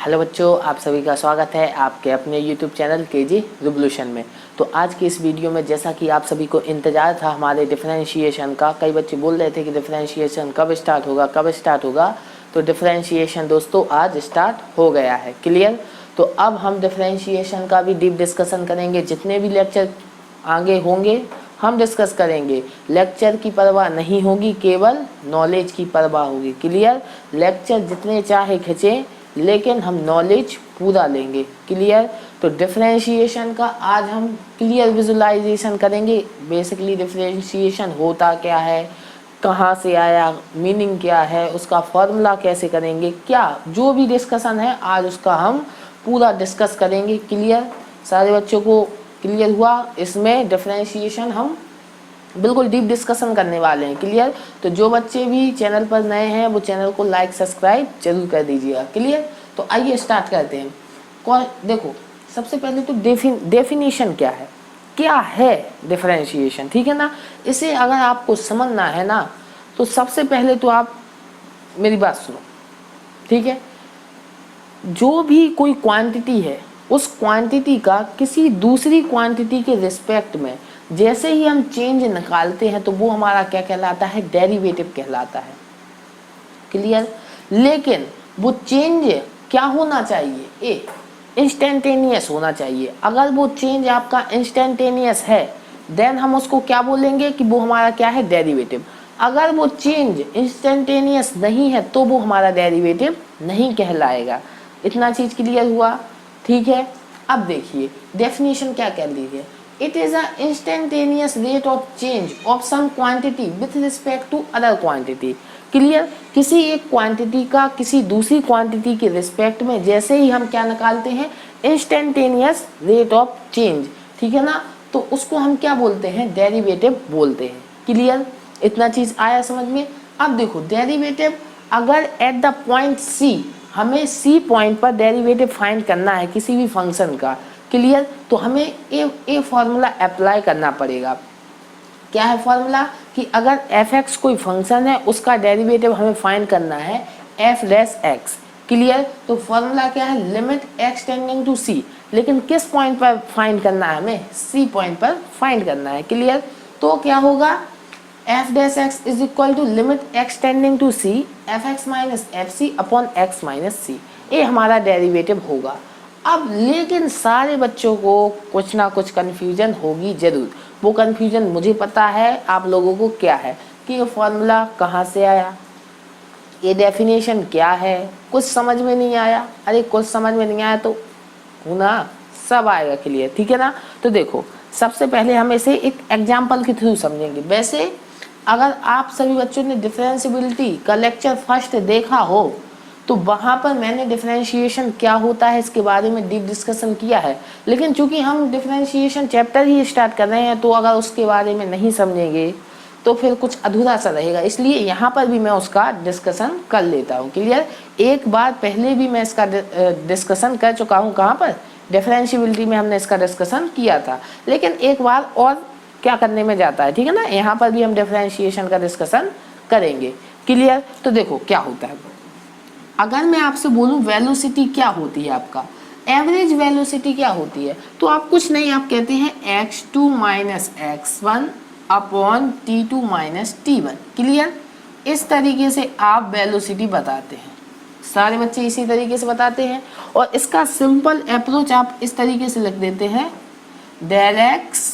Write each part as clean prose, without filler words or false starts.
Hello बच्चों, आप सभी का स्वागत है आपके अपने यूट्यूब चैनल केजी रिवोल्यूशन में। तो आज की इस वीडियो में जैसा कि आप सभी को इंतज़ार था हमारे डिफरेंशिएशन का, कई बच्चे बोल रहे थे कि डिफरेंशिएशन कब स्टार्ट होगा, तो डिफरेंशिएशन दोस्तों आज स्टार्ट हो गया है। क्लियर? तो अब हम डिफरेंशिएशन का भी डीप डिस्कशन करेंगे। जितने भी लेक्चर आगे होंगे हम डिस्कस करेंगे। लेक्चर की परवाह नहीं होगी, केवल नॉलेज की परवाह होगी। क्लियर? लेक्चर जितने चाहे खींचें लेकिन हम नॉलेज पूरा लेंगे। क्लियर? तो डिफरेंशिएशन का आज हम क्लियर विजुलाइजेशन करेंगे। बेसिकली डिफरेंशिएशन होता क्या है, कहाँ से आया, मीनिंग क्या है, उसका फॉर्मूला कैसे करेंगे, क्या जो भी डिस्कशन है आज उसका हम पूरा डिस्कस करेंगे। क्लियर? सारे बच्चों को क्लियर हुआ? इसमें डिफरेंशिएशन हम बिल्कुल डीप डिस्कशन करने वाले हैं। क्लियर? तो जो बच्चे भी चैनल पर नए हैं वो चैनल को लाइक सब्सक्राइब जरूर कर दीजिएगा। क्लियर? तो आइए स्टार्ट करते हैं। कौन देखो, सबसे पहले तो डेफिनेशन क्या है डिफरेंशिएशन, ठीक है ना। इसे अगर आपको समझना है ना तो सबसे पहले तो आप मेरी बात सुनो, ठीक है। जो भी कोई क्वांटिटी है उस क्वांटिटी का किसी दूसरी क्वांटिटी के रिस्पेक्ट में जैसे ही हम चेंज निकालते हैं तो वो हमारा क्या कहलाता है, डेरिवेटिव कहलाता है। क्लियर? लेकिन वो चेंज क्या होना चाहिए, इंस्टेंटेनियस होना चाहिए। अगर वो चेंज आपका इंस्टेंटेनियस है देन हम उसको क्या बोलेंगे कि वो हमारा क्या है, डेरिवेटिव। अगर वो चेंज इंस्टेंटेनियस नहीं है तो वो हमारा डेरिवेटिव नहीं कहलाएगा। इतना चीज क्लियर हुआ? ठीक है। अब देखिए डेफिनेशन क्या कह रही है, it is a instantaneous rate of change of some quantity with respect to other quantity. Clear? किसी एक क्वांटिटी का किसी दूसरी क्वांटिटी के रिस्पेक्ट में जैसे ही हम क्या निकालते हैं, इंस्टेंटेनियस रेट ऑफ चेंज, ठीक है ना, तो उसको हम क्या बोलते हैं, डेरिवेटिव बोलते हैं। क्लियर? इतना चीज आया समझ में? अब देखो डेरिवेटिव अगर एट द पॉइंट सी, हमें सी पॉइंट पर डेरिवेटिव फाइंड करना है किसी भी फंक्शन का। क्लियर? तो हमें ए फॉर्मूला अप्लाई करना पड़ेगा। क्या है फॉर्मूला कि अगर f(x) कोई फंक्शन है उसका डेरिवेटिव हमें फाइंड करना है f'(x). क्लियर? तो फॉर्मूला क्या है, limit x tending to c। लेकिन किस पॉइंट पर फाइंड करना है, हमें c पॉइंट पर फाइंड करना है। क्लियर? तो क्या होगा, f'(x) is equal to limit x tending to c f(x minus fc upon x minus c। ये हमारा डेरिवेटिव होगा। अब लेकिन सारे बच्चों को कुछ ना कुछ कन्फ्यूजन होगी जरूर। वो कन्फ्यूजन मुझे पता है आप लोगों को क्या है कि ये फॉर्मूला कहाँ से आया, ये डेफिनेशन क्या है, कुछ समझ में नहीं आया। अरे कुछ समझ में नहीं आया तो ना सब आएगा। क्लियर? ठीक है ना। तो देखो सबसे पहले हम इसे एक एग्जाम्पल के थ्रू समझेंगे। वैसे अगर आप सभी बच्चों ने डिफरेंशिएबिलिटी का लेक्चर फर्स्ट देखा हो तो वहाँ पर मैंने डिफरेंशिएशन क्या होता है इसके बारे में डीप डिस्कशन किया है। लेकिन चूंकि हम डिफरेंशिएशन चैप्टर ही स्टार्ट कर रहे हैं तो अगर उसके बारे में नहीं समझेंगे तो फिर कुछ अधूरा सा रहेगा, इसलिए यहाँ पर भी मैं उसका डिस्कशन कर लेता हूँ। क्लियर? एक बार पहले भी मैं इसका डिस्कशन कर चुका हूँ। कहाँ पर, डिफरेंशिएबिलिटी में हमने इसका डिस्कशन किया था। लेकिन एक बार और क्या करने में जाता है, ठीक है ना, यहाँ पर भी हम डिफरेंशिएशन का डिस्कशन करेंगे। क्लियर? तो देखो क्या होता है, अगर मैं आपसे बोलूं वेलोसिटी क्या होती है, आपका एवरेज वेलोसिटी क्या होती है, तो आप कुछ नहीं, आप कहते हैं x2 minus x1 upon t2 minus t1। Clear? इस तरीके से आप वेलोसिटी बताते हैं। सारे बच्चे इसी तरीके से बताते हैं। और इसका सिंपल अप्रोच आप इस तरीके से लिख देते हैं, del x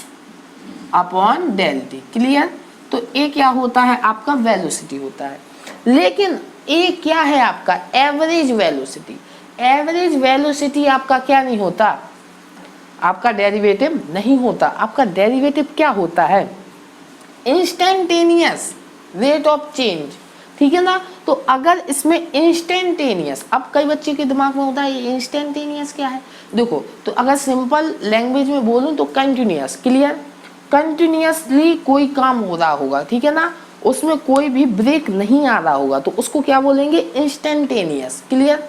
upon del t। Clear? तो ये क्या होता है, आपका वेलोसिटी होता है। लेकिन ये क्या है, आपका एवरेज वेलोसिटी। एवरेज वेलोसिटी आपका क्या नहीं होता, आपका डेरिवेटिव नहीं होता। आपका डेरिवेटिव क्या होता है, इंस्टेंटेनियस रेट ऑफ चेंज। ठीक है ना। तो अगर इसमें इंस्टेंटेनियस, अब कई बच्चे के दिमाग में होता है ये इंस्टेंटेनियस क्या है। देखो तो अगर सिंपल लैंग्वेज में बोलूं तो कंटिन्यूअस। क्लियर? कंटिन्यूअसली कोई काम हो रहा होगा, ठीक है ना, उसमें कोई भी ब्रेक नहीं आ रहा होगा तो उसको क्या बोलेंगे, इंस्टेंटेनियस। क्लियर?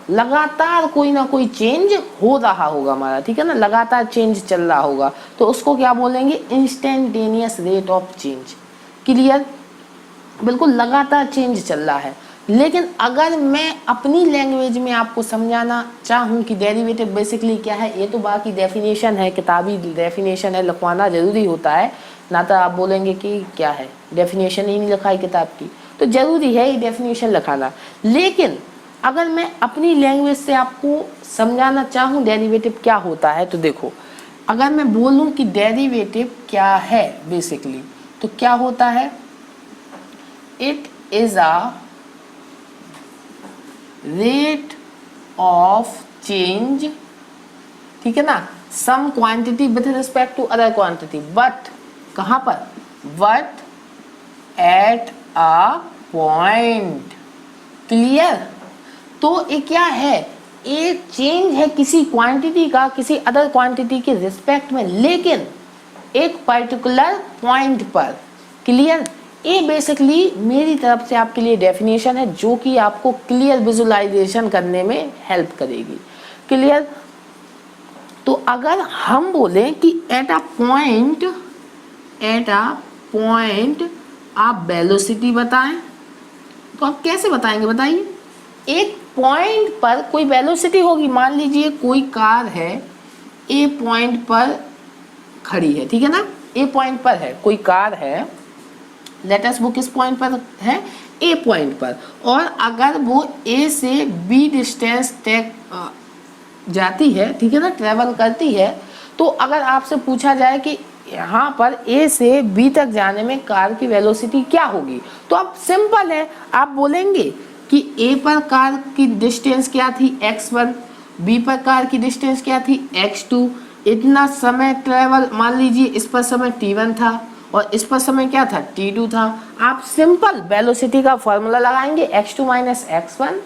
लगातार कोई ना कोई चेंज हो रहा होगा हमारा, ठीक है ना, लगातार चेंज चल रहा होगा तो उसको क्या बोलेंगे, instantaneous rate of change. Clear? बिल्कुल लगातार चेंज चल रहा है। लेकिन अगर मैं अपनी लैंग्वेज में आपको समझाना चाहूँ कि डेरिवेटिव बेसिकली क्या है, ये तो बाकी डेफिनेशन है, किताबी डेफिनेशन है, लिखवाना ज़रूरी होता है, ना तो आप बोलेंगे कि क्या है, डेफिनेशन ही नहीं लिखा है किताब की, तो ज़रूरी है ये डेफिनेशन लिखाना। लेकिन अगर मैं अपनी लैंग्वेज से आपको समझाना चाहूँ डेरिवेटिव क्या होता है, तो देखो, अगर मैं बोलूँ कि डेरिवेटिव क्या है बेसिकली, तो क्या होता है, it is a rate of change, ठीक है ना, some quantity with respect to other quantity, but कहाँ पर, but at a point. Clear? तो ये क्या है, ये चेंज है किसी क्वांटिटी का किसी अदर क्वांटिटी के रिस्पेक्ट में, लेकिन एक पर्टिकुलर पॉइंट पर। क्लियर? ये बेसिकली मेरी तरफ से आपके लिए डेफिनेशन है जो कि आपको क्लियर विजुअलाइजेशन करने में हेल्प करेगी। क्लियर? तो अगर हम बोलें कि एट अ पॉइंट आप वेलोसिटी बताएं, तो आप कैसे बताएंगे, बताइए। एक पॉइंट पर कोई वेलोसिटी होगी, मान लीजिए कोई कार है, ए पॉइंट पर खड़ी है, ठीक है ना, ए पॉइंट पर है, कोई कार है, लेट अस वो किस पॉइंट पर है, ए पॉइंट पर, और अगर वो ए से बी डिस्टेंस तक जाती है, ठीक है ना, ट्रेवल करती है, तो अगर आपसे पूछा जाए कि यहाँ पर ए से बी तक जाने में कार की वेलोसिटी क्या होगी, तो आप सिंपल है, आप बोलेंगे कि ए पर कार की डिस्टेंस क्या थी x1, बी पर कार की डिस्टेंस क्या थी x2, इतना समय ट्रेवल, मान लीजिए इस पर समय t1 था और इस पर समय क्या था, t2 था। आप सिंपल वेलोसिटी का फॉर्मूला लगाएंगे x2 minus x1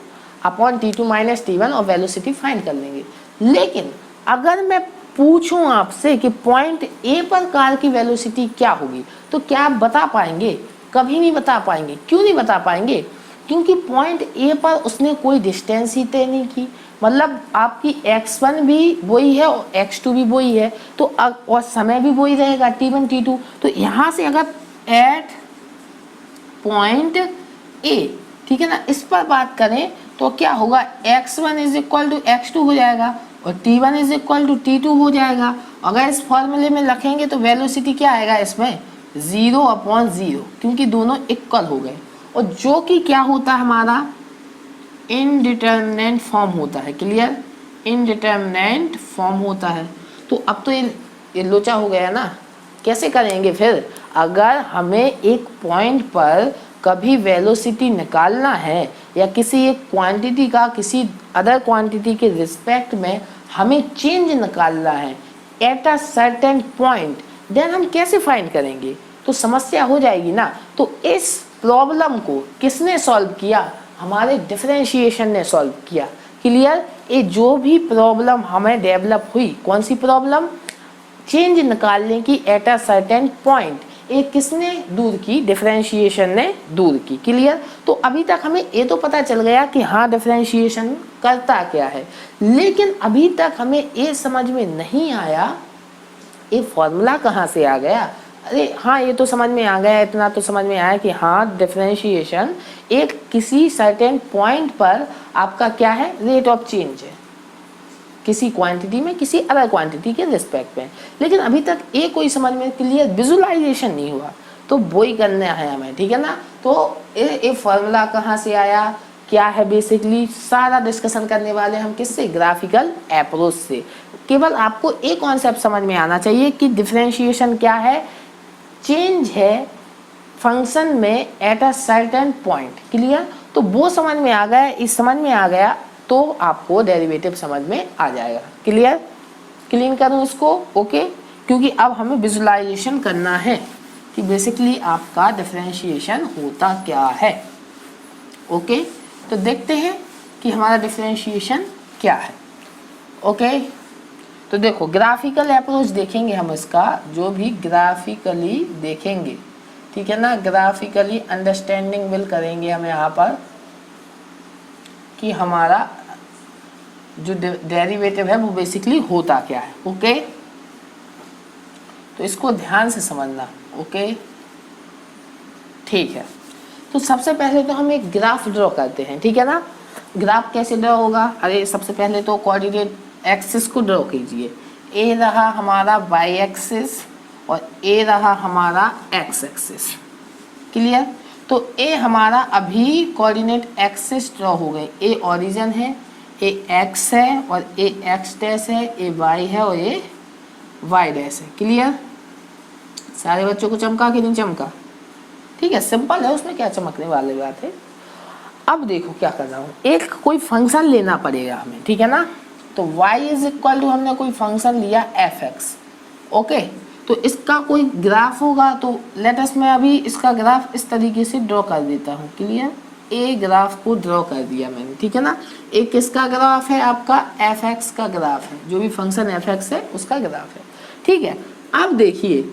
upon t2 minus t1 और वेलोसिटी फाइंड कर लेंगे। लेकिन अगर मैं पूछूं आपसे कि पॉइंट ए पर कार की वेलोसिटी क्या होगी, तो क्या आप बता पाएंगे? कभी नहीं बता पाएंगे। क्यों नहीं बता पाएंगे? क्योंकि पॉइंट ए पर उसने कोई डिस्टेंस ही तय नहीं की, मतलब आपकी x1 भी वही है और x2 भी वही है, तो और समय भी वही रहेगा t1 t2। तो यहाँ से अगर एट पॉइंट ए, ठीक है ना, इस पर बात करें तो क्या होगा, x1 is equal to x2 हो जाएगा और t1 is equal to t2 हो जाएगा। अगर इस फॉर्मूले में रखेंगे तो वेलोसिटी क्या आएगा इसमें, 0/0, क्योंकि दोनों इक्वल हो गए, और जो कि क्या होता है हमारा इनडिटरमिनेंट फॉर्म होता है। क्लियर? इनडिटरमिनेंट फॉर्म होता है। तो अब तो ये लोचा हो गया ना, कैसे करेंगे फिर? अगर हमें एक पॉइंट पर कभी वेलोसिटी निकालना है या किसी एक क्वांटिटी का किसी अदर क्वांटिटी के रिस्पेक्ट में हमें चेंज निकालना है at a certain point, then हम कैसे फाइंड करेंगे? तो समस्या हो जाएगी ना। तो इस प्रॉब्लम को किसने सॉल्व किया? हमारे डिफरेंशिएशन ने सॉल्व किया। क्लियर? ये जो भी प्रॉब्लम हमें डेवलप हुई, कौन सी प्रॉब्लम? चेंज निकालने की एट अ सर्टेन पॉइंट, ये किसने दूर की? डिफरेंशिएशन ने दूर की। क्लियर? तो अभी तक हमें ये तो पता चल गया कि हाँ डिफरेंशिएशन करता क्या है, लेकिन अभी तक हमें ये समझ में नहीं आया ये फॉर्मूला कहाँ से आ गया। अरे हाँ, ये तो समझ में आ गया, इतना तो समझ में आया कि हाँ डिफरेंशिएशन एक किसी सर्टेन पॉइंट पर आपका क्या है, रेट ऑफ चेंज है किसी क्वांटिटी में किसी अदर क्वांटिटी के रिस्पेक्ट में। लेकिन अभी तक ये कोई समझ में क्लियर विजुअलाइजेशन नहीं हुआ, तो वो ही करना है हमें, ठीक है ना। तो ये फॉर्मूला कहाँ से आया, क्या है, बेसिकली सारा डिस्कशन करने वाले हम किससे? ग्राफिकल अप्रोच से। केवल आपको एक कॉन्सेप्ट समझ में आना चाहिए कि डिफरेंशिएशन क्या है, चेंज है फंक्शन में eight a certain point. Clear? तो वो समझ में आ गया, इस समझ में आ गया तो आपको डेरिवेटिव समझ में आ जाएगा। क्लियर? क्लीन करूँ इसको? ओके, क्योंकि अब हमें विजुअलाइजेशन करना है कि बेसिकली आपका डिफरेंशिएशन होता क्या है। ओके, तो देखते हैं कि हमारा डिफरेंशिएशन क्या है। ओके, तो देखो ग्राफिकल अप्रोच देखेंगे हम इसका, जो भी ग्राफिकली देखेंगे, ठीक है ना, ग्राफिकली अंडरस्टैंडिंग विल करेंगे हम यहाँ पर कि हमारा जो डेरिवेटिव है वो बेसिकली होता क्या है। ओके, तो इसको ध्यान से समझना। ओके, ठीक है। तो सबसे पहले तो हम एक ग्राफ ड्रॉ करते हैं, ठीक है ना। ग्राफ कैसे ड्रॉ होगा, अरे सबसे पहले तो कोऑर्डिनेट एक्सिस को ड्रॉ कीजिए। ए रहा हमारा वाई एक्सिस और ए रहा हमारा एक्स एक्सिस, क्लियर। तो ए हमारा अभी कोऑर्डिनेट एक्सिस ड्रॉ हो गए, ए ओरिजिन है, ए एक्स है और ए एक्स डैश है, ए वाई है और ए वाई डैश है, क्लियर। सारे बच्चों को चमका कि नहीं चमका, ठीक है, सिंपल है, उसमें क्या चमकने वाली बात है। अब देखो क्या कर रहा हूँ, एक कोई फंक्शन लेना पड़ेगा हमें, ठीक है ना। तो y इज इक्वल टू हमने कोई फंक्शन लिया एफ एक्स, ओके। तो इसका कोई ग्राफ होगा, तो लेट अस मैं अभी इसका ग्राफ इस तरीके से ड्रॉ कर देता हूँ, क्लियर। ए ग्राफ को ड्रॉ कर दिया मैंने, ठीक है ना। एक किसका ग्राफ है, आपका एफ एक्स का ग्राफ है, जो भी फंक्शन एफ एक्स है उसका ग्राफ है, ठीक है। अब देखिए,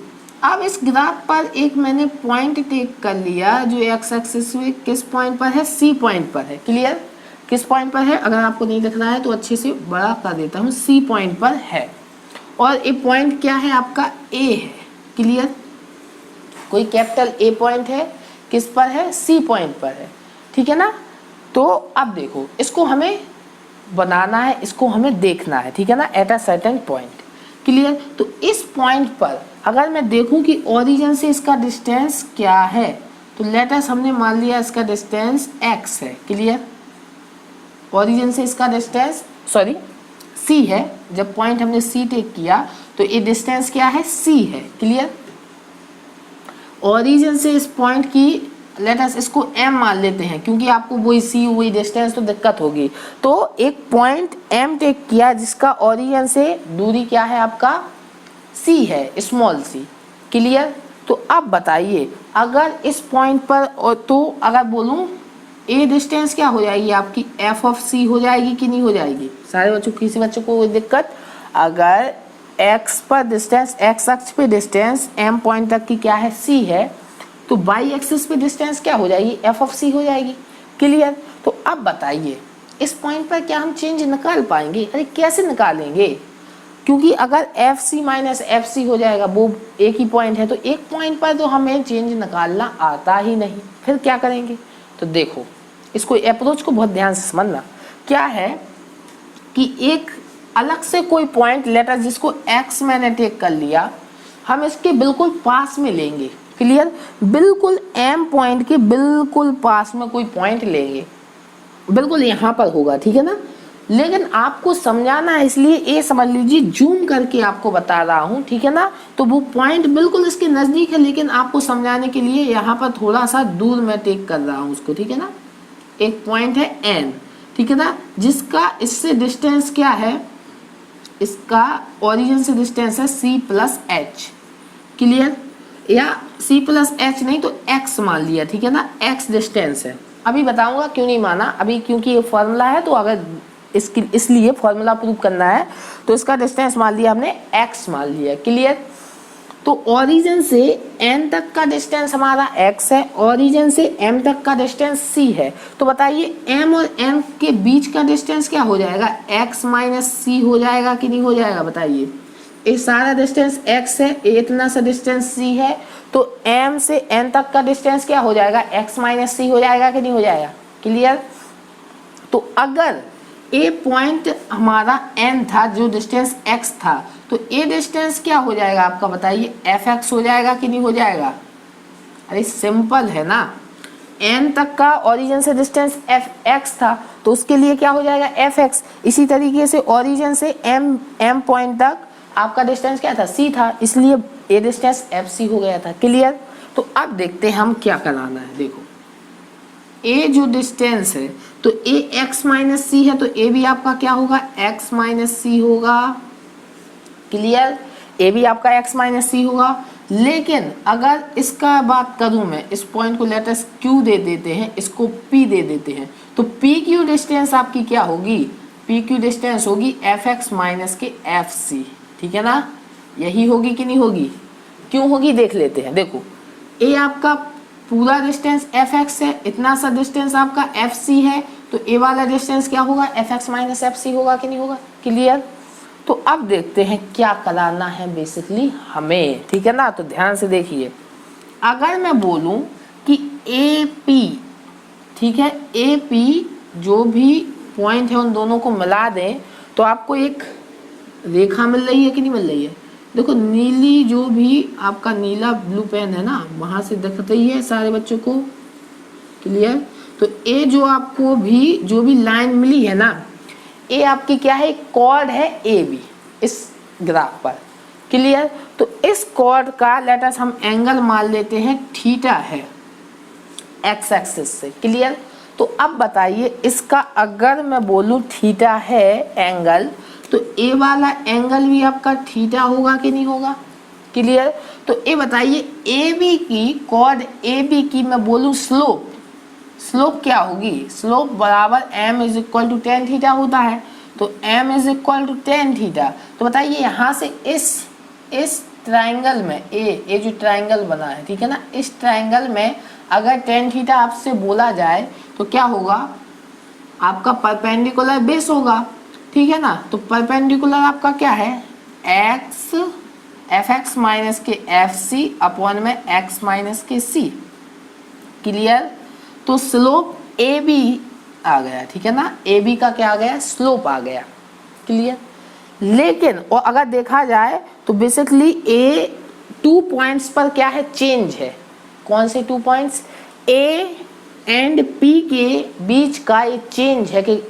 अब इस ग्राफ पर एक मैंने पॉइंट टेक कर लिया जो एक्स एक्सिस में किस पॉइंट पर है, सी पॉइंट पर है, क्लियर। किस पॉइंट पर है, अगर आपको नहीं दिख रहा है तो अच्छे से बड़ा कर देता हूँ, सी पॉइंट पर है। और ये पॉइंट क्या है, आपका ए है, क्लियर। कोई कैपिटल ए पॉइंट है, किस पर है, सी पॉइंट पर है, ठीक है ना। तो अब देखो, इसको हमें बनाना है, इसको हमें देखना है, ठीक है ना, eight a certain point, clear. तो इस पॉइंट पर अगर मैं देखूं कि ओरिजिन से इसका डिस्टेंस क्या है, तो लेट अस हमने मान लिया इसका डिस्टेंस x है, क्लियर। ओरिजिन से इसका डिस्टेंस सॉरी c है, जब पॉइंट हमने c टेक किया तो ये डिस्टेंस क्या है, c है, क्लियर। ओरिजिन से इस पॉइंट की लेट अस इसको m मान लेते हैं, क्योंकि आपको वही c वही डिस्टेंस तो दिक्कत होगी। तो एक पॉइंट m टेक किया जिसका ओरिजिन से दूरी क्या है, आपका c है, स्मॉल c, क्लियर। तो अब बताइए, अगर इस पॉइंट पर तो अगर बोलूं ए डिस्टेंस क्या हो जाएगी आपकी, एफ ऑफ सी हो जाएगी कि नहीं हो जाएगी। सारे बच्चों, किसी बच्चों को कोई दिक्कत, अगर एक्स पर डिस्टेंस, एक्स अक्ष पे डिस्टेंस एम पॉइंट तक की क्या है, सी है, तो वाई एक्सिस पे डिस्टेंस क्या हो जाएगी, एफ ऑफ सी हो जाएगी, क्लियर। तो अब बताइए, इस पॉइंट पर क्या हम चेंज निकाल पाएंगे, अरे कैसे निकालेंगे, क्योंकि अगर F C minus F C हो जाएगा, वो एक ही पॉइंट है, तो एक पॉइंट पर तो हमें चेंज निकालना आता ही नहीं, फिर क्या करेंगे। तो देखो, इसको अप्रोच को बहुत ध्यान से समझना, क्या है कि एक अलग से कोई पॉइंट लेटर जिसको एक्स मैंने टेक कर लिया, हम इसके बिल्कुल पास में लेंगे, क्लियर। बिल्कुल एम पॉइंट के बिल्कुल पास में कोई पॉइंट लेंगे, बिल्कुल यहाँ पर होगा, ठीक है ना। लेकिन आपको समझाना है, इसलिए ये समझ लीजिए, जूम करके आपको बता रहा हूँ, ठीक है ना। तो वो पॉइंट बिल्कुल इसके नज़दीक है, लेकिन आपको समझाने के लिए यहाँ पर थोड़ा सा दूर मैं टेक कर रहा हूँ उसको, ठीक है ना। एक पॉइंट है एन, ठीक है ना, जिसका इससे डिस्टेंस क्या है, इसका ओरिजिन से डिस्टेंस है सी प्लस एच, क्लियर। या सी प्लस एच नहीं तो एक्स मान लिया, ठीक है ना, एक्स डिस्टेंस है। अभी बताऊंगा क्यों नहीं माना अभी, क्योंकि ये फॉर्मूला है, तो अगर इसकी इसलिए फॉर्मूला प्रूव करना है, तो इसका डिस्टेंस मान लिया हमने x मान लिया, क्लियर। तो ओरिजिन से n तक का डिस्टेंस हमारा x है, ओरिजिन से m तक का डिस्टेंस c है। तो बताइए m और n के बीच का डिस्टेंस क्या हो जाएगा, x माइनस c हो जाएगा कि नहीं हो जाएगा, बताइए। ये सारा डिस्टेंस x है, इतना सा डिस्टेंस c है, तो m से n तक का डिस्टेंस क्या हो जाएगा, x माइनस c हो जाएगा कि नहीं हो जाएगा, क्लियर। तो अगर ए पॉइंट हमारा n था, जो डिस्टेंस x था, तो ए डिस्टेंस क्या हो जाएगा आपका, बताइए, एफ एक्स हो जाएगा कि नहीं हो जाएगा। अरे सिंपल है ना, n तक का ओरिजिन से डिस्टेंस एफ एक्स था, तो उसके लिए क्या हो जाएगा, एफ एक्स। इसी तरीके से ओरिजिन से m पॉइंट तक आपका डिस्टेंस क्या था, c था, इसलिए ए डिस्टेंस एफ सी हो गया था, क्लियर। तो अब देखते हैं हम क्या कराना है। देखो, ए जो डिस्टेंस है, तो ए एक्स माइनस सी है, तो ए भी आपका क्या होगा, एक्स माइनस सी होगा, क्लियर। ए भी आपका एक्स माइनस सी होगा। लेकिन अगर इसका बात करूं मैं, इस पॉइंट को लेटर क्यू दे देते हैं, इसको पी दे देते हैं, तो पी क्यू डिस्टेंस आपकी क्या होगी, पी क्यू डिस्टेंस होगी एफ एक्स माइनस के एफ सी, ठीक है ना। यही होगी कि नहीं होगी, क्यों होगी देख लेते हैं। देखो, ए आपका पूरा डिस्टेंस एफ एक्स है, इतना सा डिस्टेंस आपका एफ सी है, तो ए वाला डिस्टेंस क्या होगा, F x minus F C होगा कि नहीं होगा, क्लियर। तो अब देखते हैं क्या कराना है बेसिकली हमें, ठीक है ना। तो ध्यान से देखिए, अगर मैं बोलूं कि ए पी, ठीक है, ए पी जो भी पॉइंट है उन दोनों को मिला दें तो आपको एक रेखा मिल रही है कि नहीं मिल रही है। देखो नीली जो भी आपका नीला ब्लू पेन है ना, वहाँ से दिख रही है सारे बच्चों को, क्लियर। तो ए जो आपको भी जो भी लाइन मिली है ना, ए आपकी क्या है, कॉर्ड है ए बी इस ग्राफ पर, क्लियर। तो इस कॉर्ड का लेट अस हम एंगल मान लेते हैं थीटा है एक्स एक्सिस से, क्लियर। तो अब बताइए इसका अगर मैं बोलूँ थीटा है एंगल, तो ए वाला एंगल भी आपका थीटा होगा कि नहीं होगा, क्लियर। तो ये बताइए ए बी की, कॉर्ड ए बी की मैं बोलूँ स्लोप, स्लोप क्या होगी, स्लोप बराबर m is equal to tan theta होता है। तो m is equal to tan theta. तो बताइए यहाँ से इस ट्राइंगल में ए जो ट्राइंगल बना है, ठीक है ना, इस ट्राइंगल में अगर टेन थीटा आपसे बोला जाए तो क्या होगा, आपका परपेंडिकुलर बेस होगा, ठीक है ना। तो परपेंडिकुलर आपका क्या है, एक्स एफ एक्स माइनस के एफ सी अपॉन में एक्स माइनस के सी, क्लियर। तो स्लोप ए बी आ गया, ठीक है ना, ए बी का क्या आ गया, स्लोप आ गया, क्लियर। लेकिन और अगर देखा जाए तो बेसिकली ए 2 पॉइंट्स पर क्या है, चेंज है। कौन से 2 पॉइंट्स, ए एंड पी के बीच का एक चेंज है कि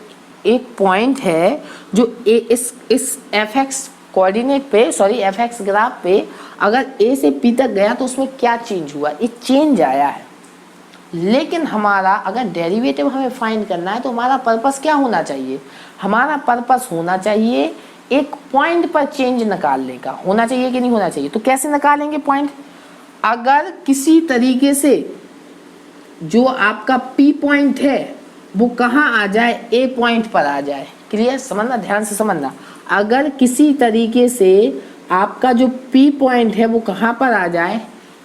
एक पॉइंट है जो इस एफ एक्स कोऑर्डिनेट पे, सॉरी एफ एक्स ग्राफ पे अगर ए से पी तक गया तो उसमें क्या चेंज हुआ, एक चेंज आया है। लेकिन हमारा अगर डेरिवेटिव हमें फाइंड करना है तो हमारा पर्पस क्या होना चाहिए, हमारा पर्पस होना चाहिए एक पॉइंट पर चेंज निकालने का, होना चाहिए कि नहीं होना चाहिए। तो कैसे निकालेंगे पॉइंट, अगर किसी तरीके से जो आपका पी पॉइंट है वो कहाँ आ जाए, ए पॉइंट पर आ जाए, क्लियर, समझना, ध्यान से समझना। अगर किसी तरीके से आपका जो पी पॉइंट है वो कहाँ पर आ जाए,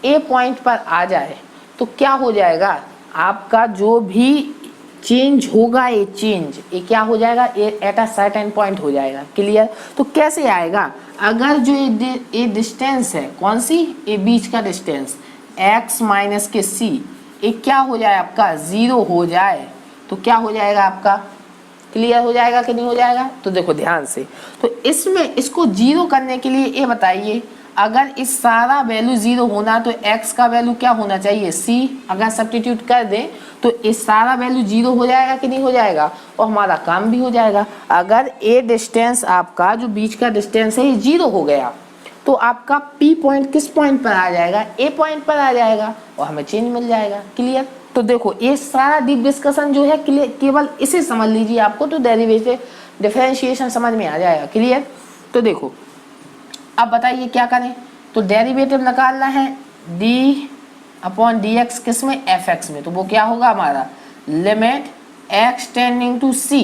ए पॉइंट पर आ जाए, तो क्या हो जाएगा, आपका जो भी चेंज होगा ये चेंज ये क्या हो जाएगा, एट अ सर्टेन पॉइंट हो जाएगा, क्लियर। तो कैसे आएगा, अगर जो ये डिस्टेंस है, कौन सी, ये बीच का डिस्टेंस x माइनस के c, ये क्या हो जाए आपका 0 हो जाए, तो क्या हो जाएगा आपका, क्लियर हो जाएगा कि नहीं हो जाएगा। तो देखो ध्यान से, तो इसमें इसको 0 करने के लिए ये बताइए, अगर इस सारा वैल्यू 0 होना तो x का वैल्यू क्या होना चाहिए, c, अगर सब्स्टिट्यूट कर दें तो इस सारा वैल्यू 0 हो जाएगा कि नहीं हो जाएगा, और हमारा काम भी हो जाएगा। अगर ए डिस्टेंस आपका जो बीच का डिस्टेंस है ये 0 हो गया तो आपका p पॉइंट किस पॉइंट पर आ जाएगा, ए पॉइंट पर आ जाएगा और हमें चेंज मिल जाएगा, क्लियर। तो देखो ये सारा डीप डिस्कशन जो है केवल इसे समझ लीजिए आपको, तो डेरिवेटिव डिफरेंशिएशन समझ में आ जाएगा, क्लियर। तो देखो अब बताइए क्या करें, तो डेरिवेटिव निकालना है डी अपॉन डी एक्स किस में, एफ एक्स में। तो वो क्या होगा हमारा, limit x tending to C,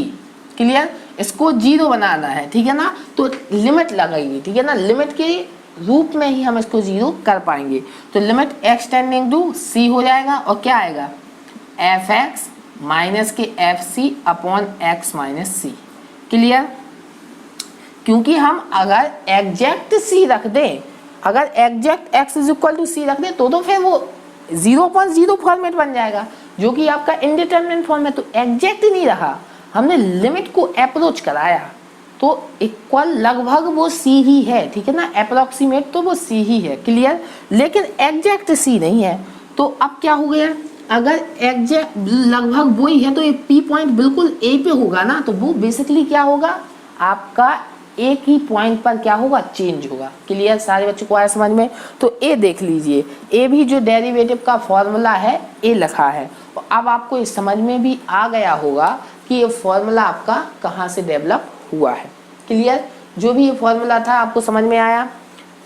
clear. इसको 0 बनाना है, ठीक है ना, तो लिमिट लगाएंगे, ठीक है ना, लिमिट के रूप में ही हम इसको 0 कर पाएंगे। तो limit x tending to c हो जाएगा और क्या आएगा, एफ एक्स माइनस के f c upon x minus c, clear. क्योंकि हम अगर एग्जैक्ट सी रख दें, अगर exact x is equal to c रख दें तो फिर वो 0.0 फॉर्मेट बन जाएगा जो कि आपका इंडिटरमिनेट फॉर्म है, तो एग्जैक्ट नहीं रहा, हमने लिमिट को अप्रोच कराया तो इक्वल लगभग वो सी ही है, ठीक है ना, अप्रोक्सीमेट तो वो सी ही है, क्लियर। लेकिन एग्जैक्ट सी नहीं है, तो अब क्या हो गया, अगर एग्जैक्ट लगभग वही है तो ये पी पॉइंट बिल्कुल ए पे होगा ना, तो वो बेसिकली क्या होगा, आपका एक ही पॉइंट पर क्या होगा, चेंज होगा, क्लियर। सारे बच्चों को आया समझ में। तो ए देख लीजिए, ए भी जो डेरिवेटिव का फॉर्मूला है ए लिखा है, और अब आपको इस समझ में भी आ गया होगा कि ये फॉर्मूला आपका कहाँ से डेवलप हुआ है, क्लियर। जो भी ये फॉर्मूला था आपको समझ में आया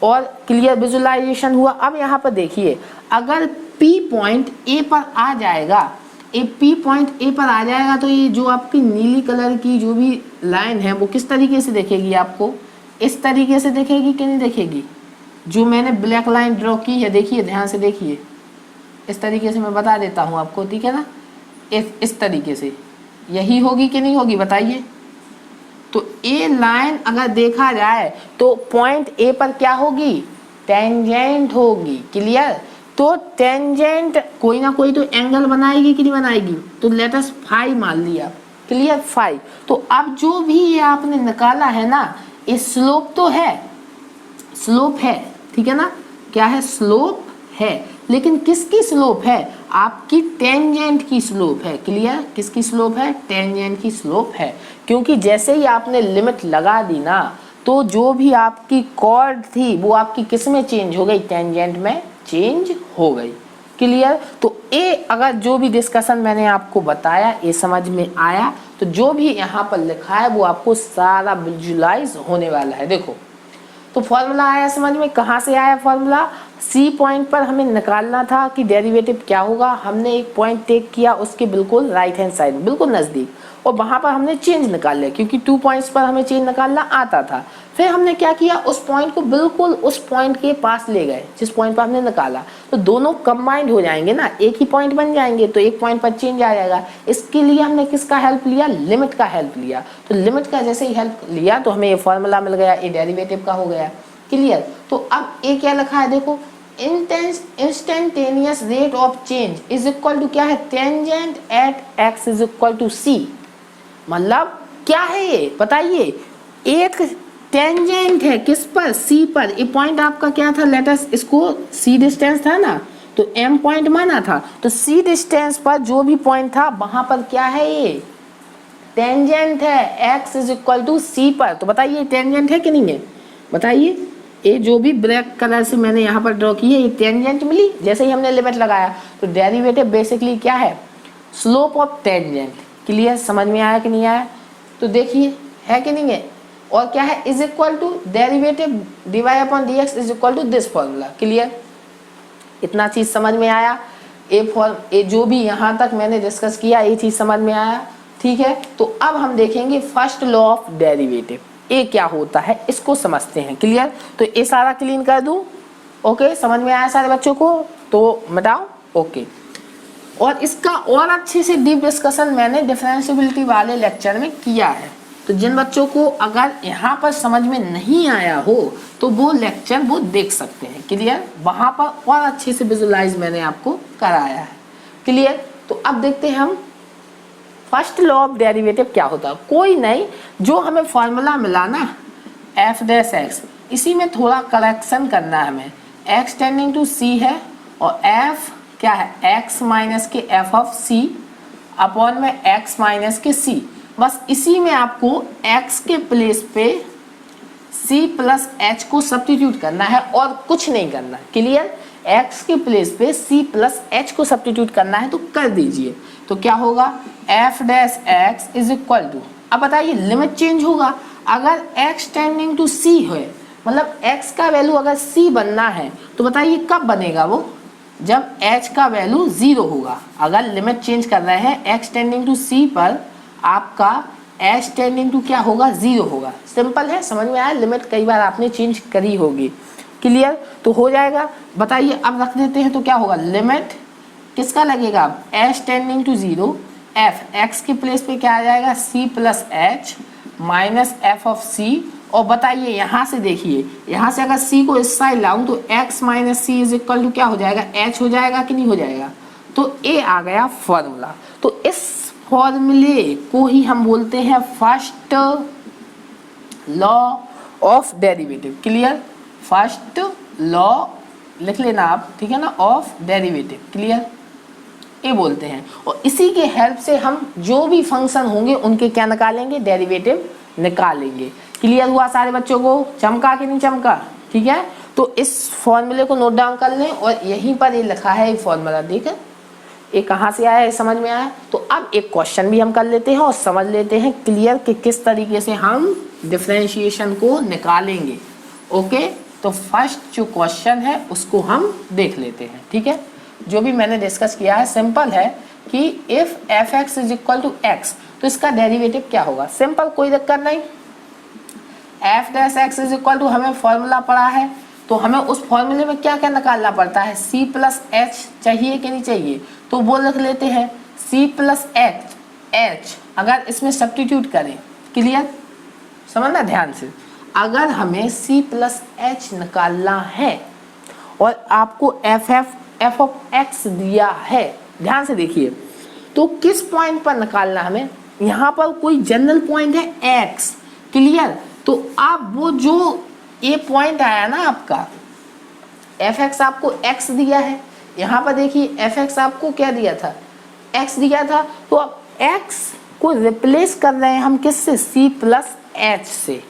और क्लियर विजुअलाइजेशन हुआ। अब यहाँ पर देखिए, अगर पी पॉइंट ए पर आ जाएगा, ए पी पॉइंट ए पर आ जाएगा तो ये जो आपकी नीली कलर की जो भी लाइन है वो किस तरीके से दिखेगी, आपको इस तरीके से दिखेगी कि नहीं दिखेगी, जो मैंने ब्लैक लाइन ड्रॉ की है, देखिए ध्यान से देखिए, इस तरीके से मैं बता देता हूँ आपको, ठीक है ना, इस तरीके से यही होगी कि नहीं होगी बताइए। तो ए लाइन अगर देखा जाए तो पॉइंट ए पर क्या होगी, टेंजेंट होगी, क्लियर। तो टेंजेंट कोई ना कोई तो एंगल बनाएगी कि नहीं बनाएगी, तो लेट अस फाई मान लिया, क्लियर, फाई। तो अब जो भी ये आपने निकाला है ना, ये स्लोप तो है, स्लोप है, ठीक है ना, क्या है, स्लोप है, लेकिन किसकी स्लोप है, आपकी टेंजेंट की स्लोप है, क्लियर, किसकी स्लोप है, टेंजेंट की स्लोप है। क्योंकि जैसे ही आपने लिमिट लगा दी ना, तो जो भी आपकी कॉर्ड थी वो आपकी किस में चेंज हो गई, टेंजेंट में चेंज हो गई, क्लियर। तो ये अगर जो भी डिस्कशन मैंने आपको बताया ये समझ में आया, तो जो भी यहाँ पर लिखा है वो आपको सारा विजुलाइज होने वाला है। देखो तो फॉर्मूला आया समझ में, कहाँ से आया फॉर्मूला, सी पॉइंट पर हमें निकालना था कि डेरिवेटिव क्या होगा। हमने एक पॉइंट टेक किया उसके बिल्कुल राइट हैंड साइड, बिल्कुल नज़दीक, और वहाँ पर हमने चेंज निकाल लिया, क्योंकि 2 पॉइंट्स पर हमें चेंज निकालना आता था। फिर हमने क्या किया, उस पॉइंट को बिल्कुल उस पॉइंट के पास ले गए जिस पॉइंट पर हमने निकाला, तो दोनों कंबाइंड हो जाएंगे ना, एक ही पॉइंट बन जाएंगे, तो एक पॉइंट पर चेंज आ जाएगा। इसके लिए हमने किसका हेल्प लिया, लिमिट का हेल्प लिया। तो लिमिट का जैसे ही हेल्प लिया तो हमें ये फॉर्मूला मिल गया, ये डेरिवेटिव का हो गया, क्लियर। तो अब ये क्या लिखा है, देखो, instantaneous rate of change is equal to क्या है, tangent at x is equal to c. मतलब क्या है ये बताइए, एक टेंजेंट है किस पर, सी पर। ये पॉइंट आपका क्या था, लेट अस इसको सी डिस्टेंस था ना, तो एम पॉइंट माना था, तो सी डिस्टेंस पर जो भी पॉइंट था वहां पर क्या है, ये टेंजेंट है एक्स इज इक्वल टू सी पर। तो बताइए टेंजेंट है कि नहीं है, बताइए। ये जो भी ब्लैक कलर से मैंने यहाँ पर ड्रॉ की है, ये टेंजेंट मिली जैसे ही हमने लिमिट लगाया। तो डेरिवेटिव बेसिकली क्या है, स्लोप ऑफ टेंजेंट, क्लियर, समझ में आया कि नहीं आया, तो देखिए है कि नहीं है। और क्या है, is equal to derivative dy upon dx is equal to this formula, clear. इतना चीज समझ में आया, ये जो भी यहाँ तक मैंने डिस्कस किया ये चीज समझ में आया, ठीक है। तो अब हम देखेंगे फर्स्ट लॉ ऑफ डेरिवेटिव, ये क्या होता है इसको समझते हैं, क्लियर। तो ये सारा क्लीन कर दूं, ओके, समझ में आया सारे बच्चों को, तो मिटाओ, ओके। और इसका और अच्छे से डीप डिस्कशन मैंने डिफरेंशिएबिलिटी वाले लेक्चर में किया है। तो जिन बच्चों को अगर यहाँ पर समझ में नहीं आया हो तो वो लेक्चर वो देख सकते हैं, क्लियर। वहाँ पर और अच्छे से विजुलाइज मैंने आपको कराया है, क्लियर। तो अब देखते हैं हम फर्स्ट लॉ ऑफ डेरिवेटिव क्या होता है। कोई नहीं, जो हमें फॉर्मूला मिला ना एफ डैश एक्स, इसी में थोड़ा करेक्शन करना है हमें। एक्स टेंडिंग टू सी है और एफ क्या है, एक्स माइनस के एफ ऑफ सी अपॉन में एक्स माइनस के सी। बस इसी में आपको x के प्लेस पे c प्लस एच को सब्स्टिट्यूट करना है और कुछ नहीं करना है, क्लियर। x के प्लेस पे c प्लस एच को सब्स्टिट्यूट करना है तो कर दीजिए। तो क्या होगा, f dash x is equal to, अब बताइए लिमिट चेंज होगा। अगर x टेंडिंग टू c है, मतलब x का वैल्यू अगर c बनना है तो बताइए कब बनेगा वो, जब h का वैल्यू 0 होगा। अगर लिमिट चेंज कर रहे हैं x टेंडिंग टू c पर, आपका h टेंडिंग टू क्या होगा, 0 होगा। सिंपल है, समझ में आया। लिमिट कई बार आपने चेंज करी होगी, क्लियर। तो हो जाएगा, बताइए अब रख देते हैं तो क्या होगा, लिमिट किसका लगेगा, h tending to 0 f, x के प्लेस पे क्या आ जाएगा, c plus H minus F of c। और बताइए यहाँ से देखिए, यहाँ से अगर c को इस साइड लाऊं तो x minus C is equal to क्या हो जाएगा, h हो जाएगा कि नहीं हो जाएगा। तो ये आ गया फॉर्मूला। तो इस फॉर्मूले को ही हम बोलते हैं first law of derivative, clear. First law लिख लेना आप, ठीक है ना, ऑफ डेरिवेटिव, क्लियर, ये बोलते हैं। और इसी के हेल्प से हम जो भी फंक्शन होंगे उनके क्या निकालेंगे, डेरिवेटिव निकालेंगे। क्लियर हुआ सारे बच्चों को, चमका कि नहीं चमका, ठीक है। तो इस फॉर्मूले को नोट डाउन कर लें और यहीं पर ये लिखा है फॉर्मूला, देख ये कहाँ से आया है, समझ में आया। तो अब एक क्वेश्चन भी हम कर लेते हैं और समझ लेते हैं क्लियर कि किस तरीके से हम डिफरेंशिएशन को निकालेंगे, ओके। तो फर्स्ट जो क्वेश्चन है उसको हम देख लेते हैं, ठीक है। जो भी मैंने डिस्कस किया है सिंपल है कि if F X is equal to X, तो इसका डेरिवेटिव क्या होगा, सिंपल, कोई दिक्कत नहीं। F dash X is equal to हमें फॉर्मूला पड़ा है, तो हमें उस फॉर्मूले में क्या क्या निकालना पड़ता है, c प्लस एच चाहिए कि नहीं चाहिए, तो वो लिख लेते हैं c प्लस एच। अगर इसमें सब्स्टिट्यूट करें, क्लियर, समझना ध्यान से, अगर हमें c प्लस एच निकालना है और आपको एफ ऑफ एक्स दिया है, ध्यान से देखिए, तो किस पॉइंट पर निकालना हमें, यहाँ पर कोई जनरल पॉइंट है एक्स, क्लियर। तो आप वो जो ये पॉइंट आया ना आपका एफ एक्स, आपको एक्स दिया है, यहाँ पर देखिए एफ एक्स आपको क्या दिया था, एक्स दिया था, तो अब एक्स को रिप्लेस कर रहे हैं हम किससे, सी प्लस एच से,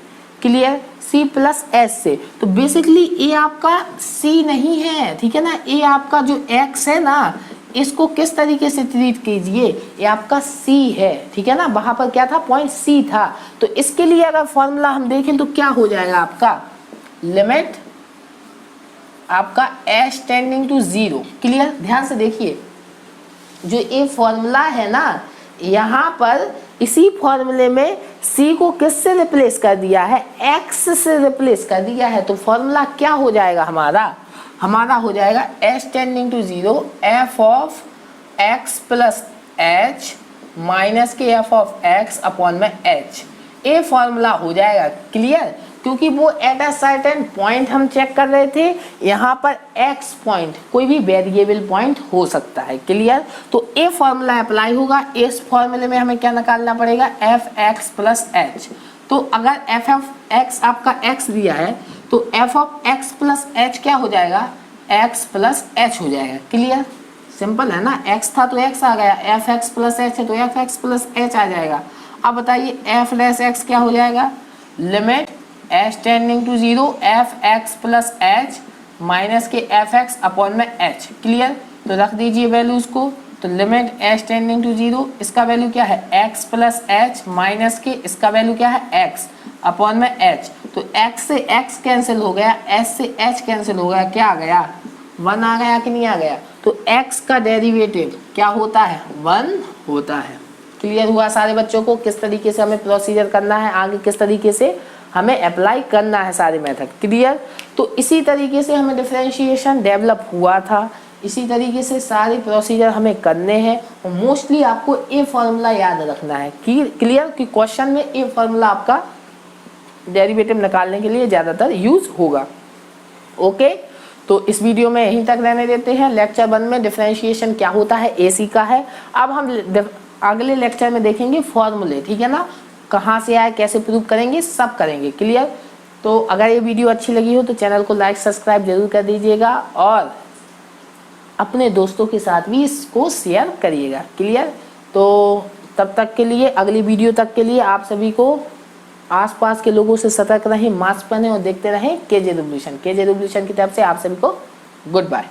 क्लियर, सी प्लस एच से। तो बेसिकली ये आपका सी नहीं है, ठीक है ना, ये आपका जो एक्स है ना, इसको किस तरीके से ट्रीट कीजिए, ये आपका सी है, ठीक है ना, वहां पर क्या था, पॉइंट सी था। तो इसके लिए अगर फॉर्मूला हम देखें तो क्या हो जाएगा आपका, लिमिट आपका एच टेंडिंग टू 0, क्लियर। ध्यान से देखिए, जो ये फॉर्मूला है ना, यहाँ पर इसी फॉर्मूले में c को किससे रिप्लेस कर दिया है, x से रिप्लेस कर दिया है। तो फॉर्मूला क्या हो जाएगा हमारा हो जाएगा h tending to 0 f of x plus h minus के f ऑफ x अपॉन में h, ये फॉर्मूला हो जाएगा, क्लियर। क्योंकि वो एट अ सर्टेन पॉइंट हम चेक कर रहे थे, यहाँ पर x पॉइंट कोई भी वेरिएबल पॉइंट हो सकता है, क्लियर। तो ये फॉर्मूला अप्लाई होगा, इस फॉर्मूले में हमें क्या निकालना पड़ेगा, एफ एक्स प्लस एच। तो अगर एफ ऑफ एक्स आपका x दिया है तो F of x plus H क्या हो जाएगा, x प्लस एच हो जाएगा, क्लियर, सिंपल है ना, x था तो x आ गया, एफ एक्स प्लस एच है तो एफ एक्स प्लस एच आ जाएगा। अब बताइए एफ लेस एक्स क्या हो जाएगा, limit H tending to 0 F X plus H minus के एफ एक्स अपॉन में एच, क्लियर। तो रख दीजिए वैल्यूज को, तो लिमिट एच टेंडिंग टू 0, इसका वैल्यू क्या है, एक्स प्लस एच माइनस के इसका वैल्यू क्या है, एक्स अपॉन में एच। तो एक्स से एक्स कैंसिल हो गया, एच से एच कैंसिल हो गया, क्या आ गया, 1 आ गया कि नहीं आ गया। तो एक्स का डेरिवेटिव क्या होता है, 1 होता है, क्लियर हुआ सारे बच्चों को, किस तरीके से हमें प्रोसीजर करना है, आगे किस तरीके से हमें अप्लाई करना है सारे मेथड, क्लियर। तो इसी तरीके से हमें डिफरेंशिएशन डेवलप हुआ था, इसी तरीके से सारे प्रोसीजर हमें करने हैं, और मोस्टली आपको ये फॉर्मूला याद रखना है, क्लियर, कि क्वेश्चन में ये फॉर्मूला आपका डेरिवेटिव निकालने के लिए ज़्यादातर यूज होगा। ओके, तो इस वीडियो में यहीं तक रहने देते हैं। लेक्चर 1 में डिफरेंशिएशन क्या होता है ए सीखा है, अब हम अगले लेक्चर में देखेंगे फॉर्मूले, ठीक है ना, कहाँ से आए, कैसे प्रूव करेंगे, सब करेंगे, क्लियर। तो अगर ये वीडियो अच्छी लगी हो तो चैनल को लाइक सब्सक्राइब जरूर कर दीजिएगा, और अपने दोस्तों के साथ भी इसको शेयर करिएगा, क्लियर। तो तब तक के लिए, अगली वीडियो तक के लिए आप सभी को आसपास के लोगों से सतर्क रहें, मास्क पहने और देखते रहें केजे रिवोल्यूशन की तरफ से आप सभी को गुड बाय।